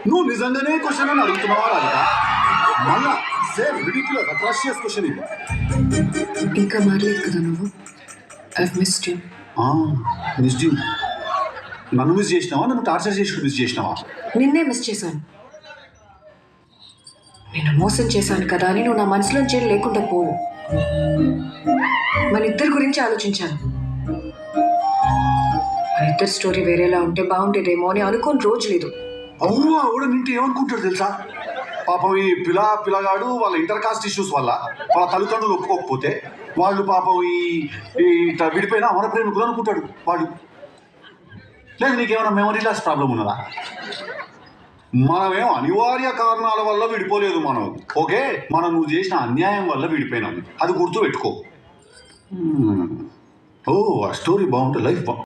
నువ్వు నిజంగానే క్వశ్చన్ అని అడుగుతున్నావా రాధిక? మళ్ళా సేమ్ రిడిక్యులస్ అట్రాషియస్ క్వశ్చన్ ఇది. ఇంకా మారలేదు కదా నువ్వు. I missed you. Miss you. నన్ను మిస్ చేసినావా, నన్ను టార్చర్ చేసి మిస్ చేసినావా? నిన్నే మిస్ చేశాను. నేను మోసం చేశాను కదా అని నువ్వు నా మనసులోంచి లేకుండా పోవు. మన ఇద్దరి గురించి ఆలోచించాను. మన ఇద్దరు స్టోరీ వేరేలా ఉంటే బాగుండేదేమో అని అనుకోని రోజు లేదు. అవును, కూడా నింటే ఏమనుకుంటాడు తెలుసా? పాపం ఈ పిల్లగాడు వాళ్ళ ఇంటర్ కాస్ట్ ఇష్యూస్ వల్ల వాళ్ళ తల్లిదండ్రులు ఒప్పుకోకపోతే వాళ్ళు పాపం ఈ ఇట్లా విడిపోయినా మన ప్రేమికులు అనుకుంటాడు వాడు. లేదు నీకేమైనా మెమరీ లాస్ ప్రాబ్లం ఉన్నదా? మనమేం అనివార్య కారణాల వల్ల విడిపోలేదు మనం. ఓకే, మనం నువ్వు చేసిన అన్యాయం వల్ల విడిపోయినాం, అది గుర్తు పెట్టుకో. ఓ ఆ స్టోరీ బాగుంటుంది, లైఫ్